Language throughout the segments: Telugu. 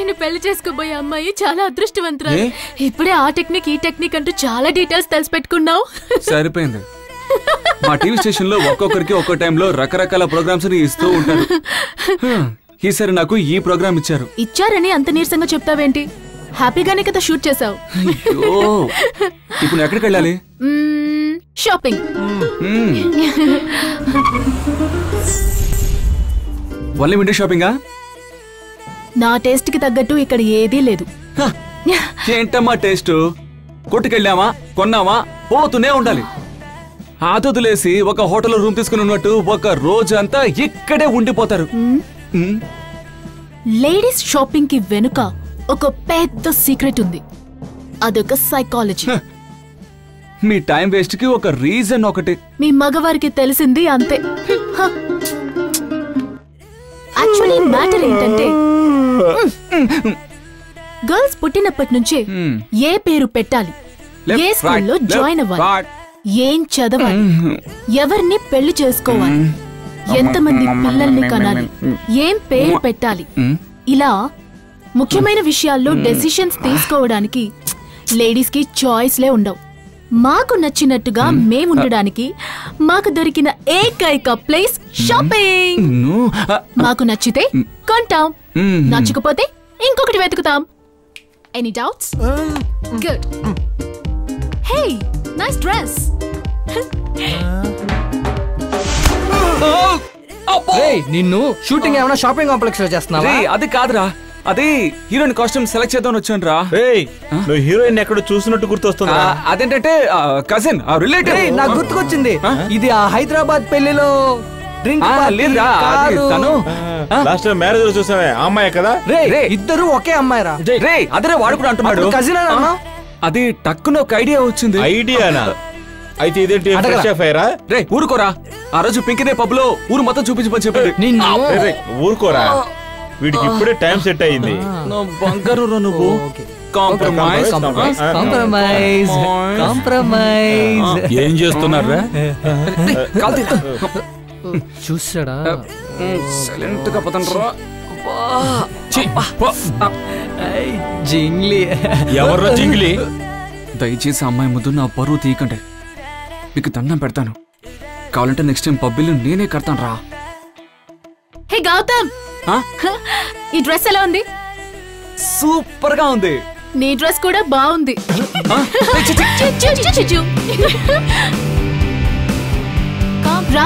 నేను పెళ్లి చేసుకోబోయే అమ్మాయి చాలా అదృష్టవంతురాలు. ఇప్పుడే ఆ టెక్నిక్ ఈ టెక్నిక్ అంటూ చాలా డీటెయిల్స్ తెలిసి పెట్టుకున్నావు. సరిపోయింది. మా టీవీ స్టేషన్ లో ఒక్కొక్కరికి ఒక్కో టైంలో రకరకాల ప్రోగ్రామ్స్ ఇస్తూ ఉంటారు. ఈసారి నాకు ఈ ప్రోగ్రామ్ ఇచ్చారని అంత నీరసంగా చెప్తావేంటి? హ్యాపీగానే కదా షూట్ చేసావు. ఇప్పుడు ఎక్కడికి వెళ్ళాలి? షాపింగ్. ఓన్లీ విండో షాపింగా? నా టేస్ట్ కి తగ్గట్టు ఇక్కడ ఏదీ లేదు. ఏంటమ్మా టేస్ట్? కొట్టుకెళ్ళామా, కొన్నామా, పోతూనే ఉండాలి. ఆతొదిలేసి ఒక హోటల్లో రూమ్ తీసుకుని ఉన్నట్టు ఒక రోజు అంతా ఇక్కడే ఉండిపోతారు. లేడీస్ షాపింగ్ కి వెనుక ఒక పెద్ద సీక్రెట్ ఉంది. అదొక సైకాలజీ. మీ టైం వేస్ట్ కి ఒక రీజన్ ఒకటి. మీ మగవారికి తెలిసింది అంతే. యాక్చువల్లీ మ్యాటర్ ఏంటంటే, గర్ల్స్ పుట్టినప్పటి నుంచే ఏ పేరు పెట్టాలి, ఏ స్కూల్లో జాయిన్ అవ్వాలి, ఏం చదవాలి, ఎవరిని పెళ్లి చేసుకోవాలి, ఎంతమంది పిల్లల్ని కనాలి, ఏం పేరు పెట్టాలి, ఇలా ముఖ్యమైన విషయాల్లో డెసిషన్స్ తీసుకోవడానికి లేడీస్ కి చాయిస్లే ఉండవు. మాకు నచ్చినట్టుగా మేముండడానికి మాకు దొరికిన ఏకైక ప్లేస్ షాపింగ్. మాకు నచ్చితే కొంటాం, నచ్చకపోతే ఇంకొకటి వెతుకుతాం. Any doubts? Good. Hey, nice dress. నిన్ను షూటింగ్ ఏమైనా షాపింగ్ కాంప్లెక్స్ లో చేస్తున్నావా? అది కాదురా, అది హీరోయిన్ కాస్ట్యూమ్ సెలెక్ట్ చేద్దామని వచ్చాను రా. నువ్వు హీరోయిన్ ఎక్కడ చూసినట్టు గుర్తొస్తుందా? అదేంటంటే కజిన్, రిలేటివ్. నాకు గుర్తుకొచ్చింది, ఇది ఆ హైదరాబాద్ పెళ్లిలో లేదురా, తను లాస్ట్ టైం మ్యారేజ్ లో చూసావే ఆ అమ్మాయి కదా? ఇద్దరు ఒకే అమ్మాయి రా. అదే వాడు కూడా అంటున్నాడు. కజిన్ అన్నా? అది టక్కున ఒక ఐడియా వచ్చింది. ఐడియానా? అయితే ఇదేంటి ఫ్రెష్ అఫైరా? రే ఊరుకోరా, ఆ రోజు పింకిదే పబ్ లో ఊరు మొత్తం చూపించమని చెప్పాడు. ఊరుకోరా, వీడికి ఇప్పుడే టైం సెట్ అయింది. బంగారు నువ్వు. కాంప్రమైజ్. ఏం చేస్తున్నారా? చూసాడా? సైలెంట్ గా పతండ్రా. జింగ్లీ. ఎవర్రా జింగ్లీ? దయచేసి అమ్మాయి ముందు నా పరువు తీయకండి, మీకు దండం పెడతాను. కావాలంటే నెక్స్ట్ టైం పబ్బిల్లు నేనే కడతాను రా. హే గౌతమ్, ఈ డ్రెస్ ఎలా ఉంది? సూపర్ గా ఉంది. నీ డ్రెస్ కూడా బాగుంది. రా.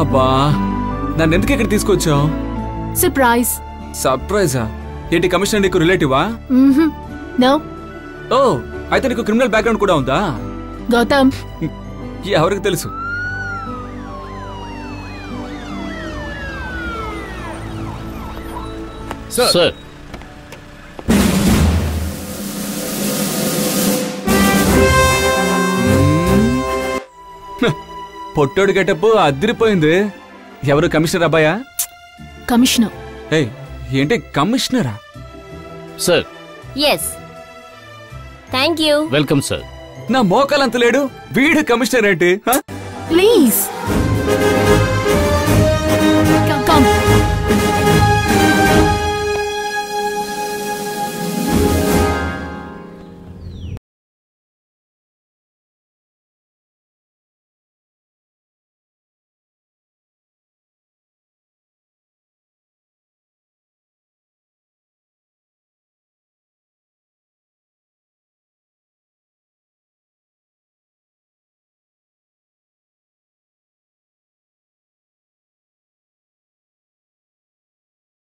అబ్బా, నన్ను ఎందుకు ఇక్కడ తీసుకొచ్చావు? సర్ప్రైజ్. సర్ప్రైజా? ఏంటి, కమిషనర్ నీకు రిలేటివా? నో. ఓ, అయితే నీకు క్రిమినల్ బ్యాక్గ్రౌండ్ కూడా ఉందా? గౌతమ్, ఎవరికి తెలుసు? సార్, పొట్టోడు గెటప్ అదిరిపోయింది. ఎవరు, కమిషనర్ అబ్బాయా? కమిషనర్. ఏంటి కమిషనరా? Sir. Yes, thank you. Welcome sir. నా మోకాలంత లేడు, వీడు కమిషనర్ ఏంటి? ప్లీజ్.